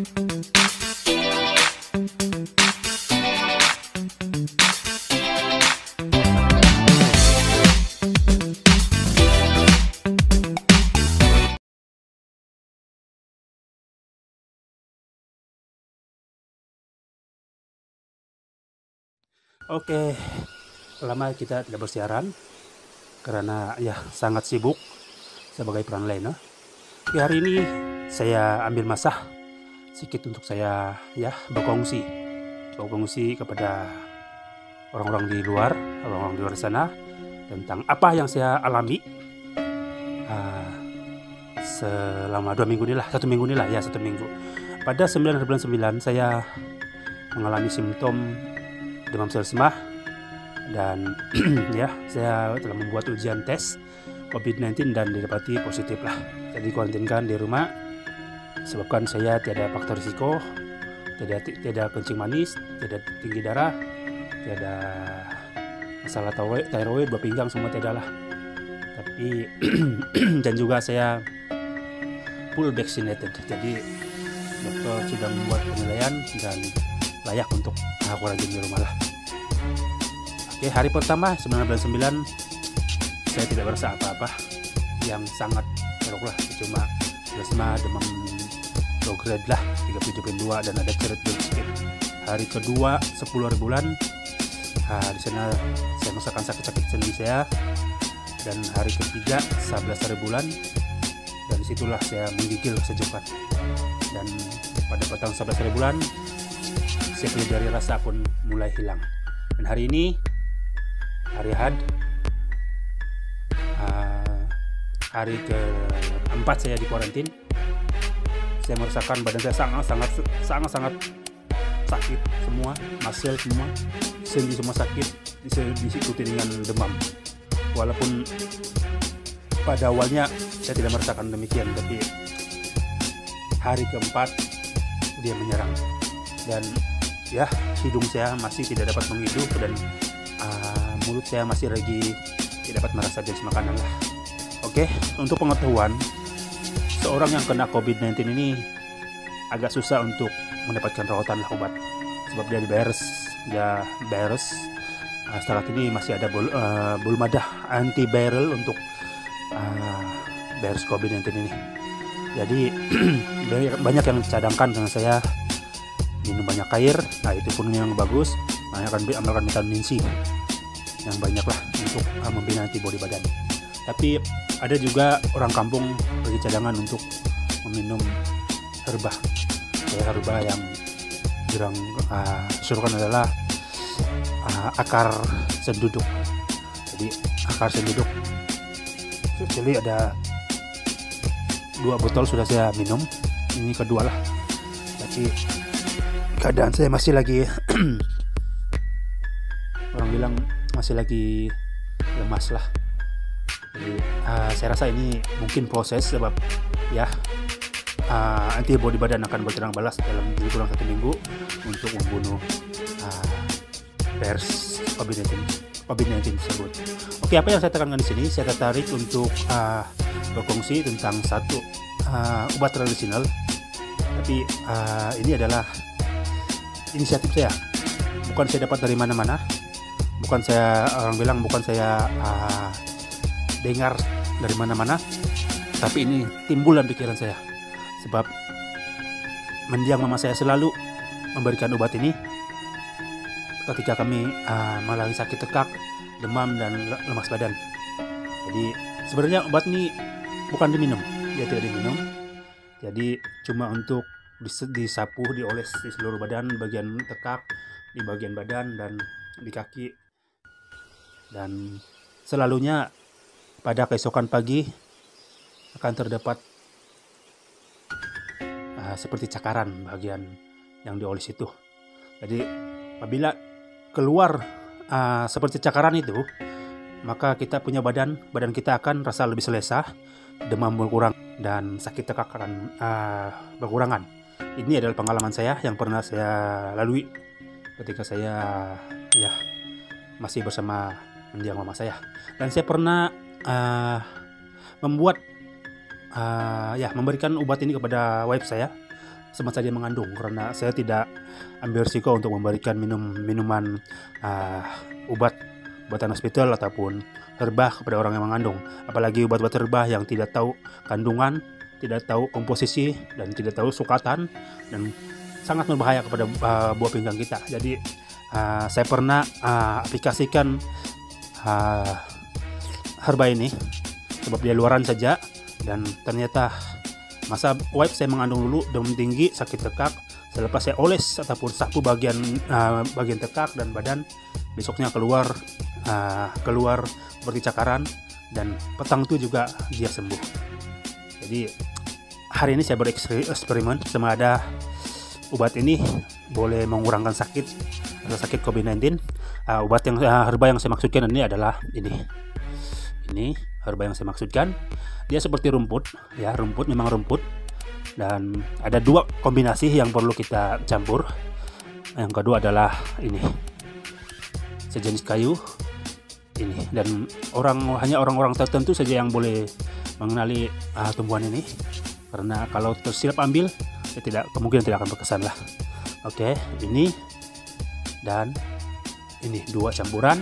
Oke, lama kita tidak bersiaran karena ya sangat sibuk sebagai peran lain. Hari ini saya ambil masa sedikit untuk saya ya berkongsi kepada orang-orang di luar sana tentang apa yang saya alami selama 1 minggu ini lah ya 1 minggu. Pada 9 saya mengalami simptom demam selesema dan ya saya telah membuat ujian tes COVID-19 dan didapati positif lah. Jadi kuarantinkan di rumah sebabkan saya tiada faktor risiko, tidak kencing manis, tidak tinggi darah, tidak masalah tiroid, buah pinggang semua tidak lah. Tapi dan juga saya full vaccinated. Jadi dokter sudah membuat penilaian dan layak untuk kuarantin di rumah lah. Oke, hari pertama 9 saya tidak merasa apa-apa yang sangat teruk lah, cuma selesema demam low grade lah 37,2 dan ada ceret sedikit. Hari kedua 10 hari bulan di sana saya merasakan sakit-sakit sendi saya, dan hari ketiga 11 hari bulan dan disitulah saya menggigil kesejukan, dan pada petang 11 hari bulan saya dari rasa pun mulai hilang. Dan hari ini hari Ahad, hari keempat saya di kuarantin, saya merasakan badan saya sangat sakit semua, muscle semua, sendi semua sakit, diikuti dengan demam. Walaupun pada awalnya saya tidak merasakan demikian, tapi hari keempat dia menyerang, dan ya hidung saya masih tidak dapat menghidup, dan mulut saya masih lagi tidak dapat merasa jenis makanan lah. Oke, untuk pengetahuan, seorang yang kena COVID-19 ini agak susah untuk mendapatkan rawatan lah obat, sebab dia virus. Saat ini masih ada belum ada antiviral untuk virus COVID-19 ini. Jadi banyak yang dicadangkan dengan saya minum banyak air, nah itu pun yang bagus. Amalkan vitamin C yang banyak lah untuk membina antibodi badan. Tapi ada juga orang kampung bagi cadangan untuk meminum herba. Herba yang jarang disuruhkan adalah akar senduduk. Jadi akar senduduk, jadi ada 2 botol sudah saya minum, ini kedua lah. Tapi keadaan saya masih lagi orang bilang masih lagi lemas lah. Jadi saya rasa ini mungkin proses, sebab ya antibodi badan akan berterang balas dalam lebih kurang 1 minggu untuk membunuh virus COVID-19 tersebut. Oke, apa yang saya tekankan di sini, saya tertarik untuk berkongsi tentang satu obat tradisional. Tapi ini adalah inisiatif saya, bukan saya dapat dari mana-mana, bukan saya dengar dari mana-mana, tapi ini timbul dalam pikiran saya sebab mendiang mama saya selalu memberikan obat ini ketika kami mengalami sakit tekak, demam, dan lemas badan. Jadi sebenarnya obat ini bukan diminum, dia tidak diminum, jadi cuma untuk disapu, dioles di seluruh badan, bagian tekak, di bagian badan, dan di kaki. Dan selalunya pada keesokan pagi akan terdapat seperti cakaran bagian yang dioles itu. Jadi apabila keluar seperti cakaran itu, maka kita punya badan kita akan rasa lebih selesa, demam berkurang, dan sakit tekak akan berkurangan. Ini adalah pengalaman saya yang pernah saya lalui ketika saya masih bersama mendiang mama saya. Dan saya pernah memberikan obat ini kepada wife saya, sama saja mengandung, karena saya tidak ambil risiko untuk memberikan minuman obatan hospital ataupun herba kepada orang yang mengandung, apalagi obat-obat herba yang tidak tahu kandungan, tidak tahu komposisi, dan tidak tahu sukatan, dan sangat berbahaya kepada buah pinggang kita. Jadi saya pernah aplikasikan herba ini sebab dia luaran saja, dan ternyata masa wipe saya mengandung dulu, demam tinggi, sakit tekak. Selepas saya oles ataupun sapu bagian tekak dan badan, besoknya keluar seperti cakaran, dan petang itu juga dia sembuh. Jadi hari ini saya bereksperimen sama ada obat ini boleh mengurangkan sakit COVID-19. Obat yang herba yang saya maksudkan ini adalah ini herba yang saya maksudkan. Dia seperti rumput, ya, memang rumput, dan ada 2 kombinasi yang perlu kita campur. Yang kedua adalah ini, sejenis kayu ini, dan hanya orang-orang tertentu saja yang boleh mengenali tumbuhan ini, karena kalau tersilap ambil, kemungkinan tidak akan berkesan lah. Oke, ini dan ini 2 campuran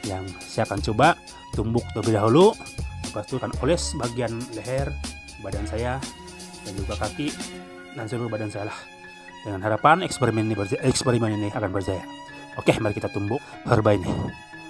yang saya akan coba tumbuk terlebih dahulu. Lepas itu akan oles bagian leher, badan saya, dan juga kaki, dan seluruh badan saya lah. Dengan harapan eksperimen ini akan berjaya. Oke, mari kita tumbuk herba ini,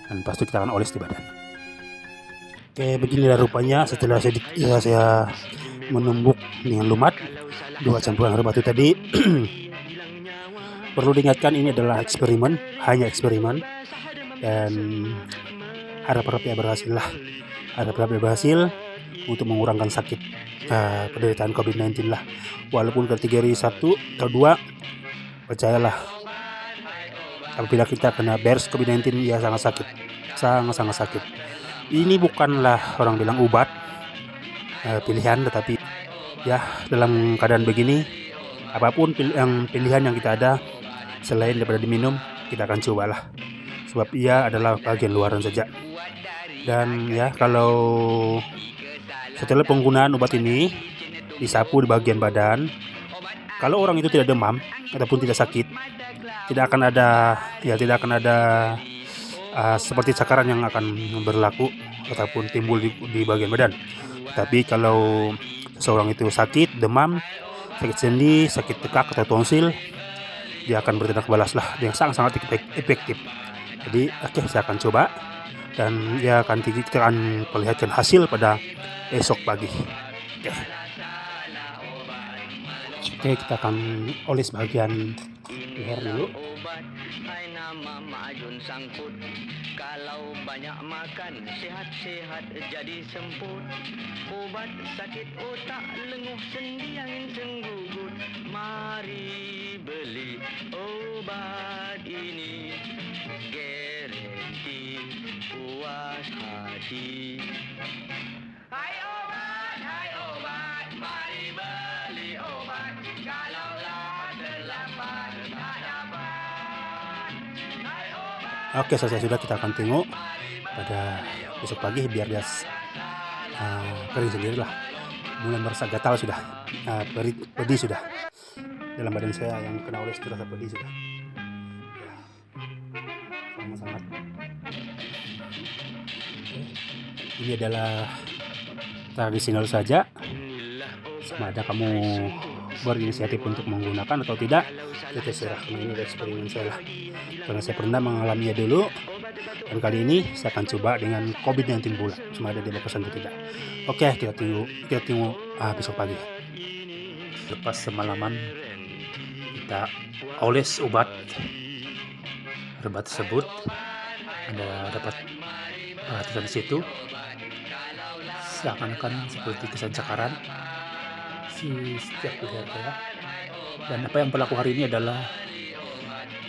dan lepas itu kita akan oles di badan. Oke, beginilah rupanya setelah saya menumbuk dengan lumat 2 campuran herba itu tadi. Perlu diingatkan, ini adalah eksperimen, hanya eksperimen, dan harap-harap berhasil untuk mengurangkan sakit penderitaan COVID-19 lah. Walaupun kategori 1 atau 2, percayalah, apabila kita kena BERS COVID-19, ya sangat sakit. Ini bukanlah orang bilang obat pilihan, tetapi ya dalam keadaan begini, apapun pilihan yang kita ada selain daripada diminum, kita akan cobalah, sebab ia adalah bagian luaran saja. Dan ya, kalau setelah penggunaan obat ini disapu di bagian badan, kalau orang itu tidak demam ataupun tidak sakit, tidak akan ada seperti cakaran yang akan berlaku ataupun timbul di bagian badan. Tapi kalau seseorang itu sakit, demam, sakit sendi, sakit tekak atau tonsil, dia akan bertindak balas lah, yang sangat efektif. Jadi saya akan coba, dan dia akan perlihatkan hasil pada esok pagi. Oke, kita akan oles bagian leher dulu. Kalau banyak makan, sehat-sehat jadi semput. Obat sakit otak, lenguh sendi angin senggugut. Mari beli obat ini, garanti puas hati. Hai obat, mari beli obat. Kalaulah terlambat tak dapat. Hai obat. Oke, selesai sudah. Kita akan tengok pada besok pagi, biar dia kering sendiri lah. Mulai merasa gatal sudah, pedih sudah. Dalam badan saya yang kena oles terasa pedih sudah. Ya, sangat-sangat. Ini adalah tradisional saja. Sama ada kamu berinisiatif untuk menggunakan atau tidak, itu terserah. Ini adalah eksperimen saya lah, karena saya pernah mengalaminya dulu, dan kali ini saya akan coba dengan COVID-19 pula, cuma ada dia berkesan atau tidak. Oke, kita tunggu besok pagi. Lepas semalaman kita oles obat herba tersebut, Anda dapat perhatikan di situ, seakan-akan seperti kesan cakaran setiap leher saya. Dan apa yang berlaku hari ini adalah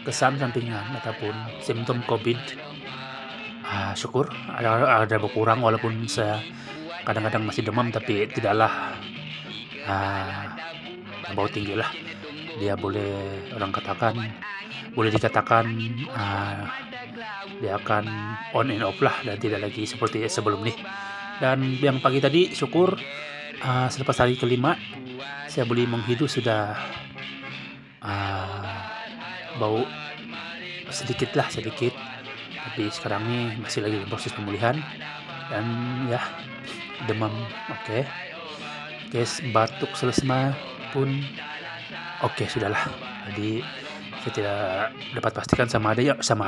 kesan sampingan ataupun simptom COVID. Syukur ada berkurang, walaupun saya kadang-kadang masih demam, tapi tidaklah bau tinggi lah. Dia boleh dikatakan dia akan on and off lah, dan tidak lagi seperti sebelum nih. Dan yang pagi tadi syukur, selepas hari kelima saya boleh menghidup sudah bau sedikit, tapi sekarang nih masih lagi dalam proses pemulihan. Dan ya, demam oke, batuk selesema pun oke, sudahlah. Jadi saya tidak dapat pastikan sama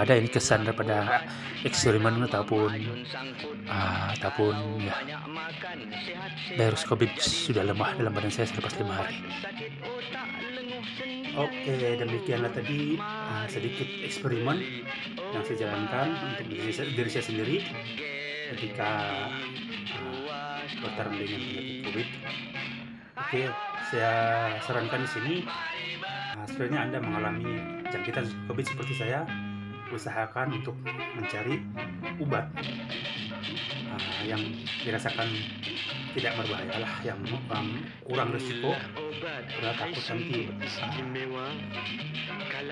ada ini kesan daripada eksperimen ataupun ya, virus COVID sudah lemah dalam badan saya selepas 5 hari. Oke, demikianlah tadi sedikit eksperimen yang saya jalankan untuk diri saya sendiri ketika bertarung dengan penyakit COVID. Oke, saya sarankan di sini, sebenarnya Anda mengalami jangkitan COVID seperti saya, usahakan untuk mencari obat yang dirasakan tidak berbahaya lah, yang kurang risiko, karena takut nanti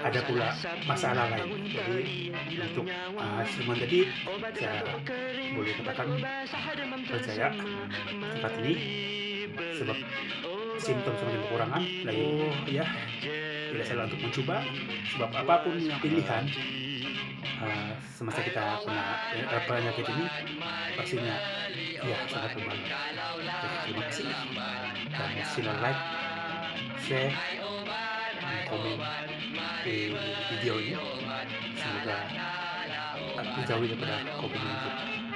ada pula masalah lain. Jadi untuk eksperimen tadi saya boleh katakan percaya tempat ini, sebab simptom semakin berkurangan. Lalu ya, tidak salah untuk mencoba, sebab apapun yang pilihan semasa kita kena penyakit ini, pastinya ya sangat membantu. Terima kasih, dan silahkan like, share, dan komen di video ini. Semoga dijauhi daripada COVID-19.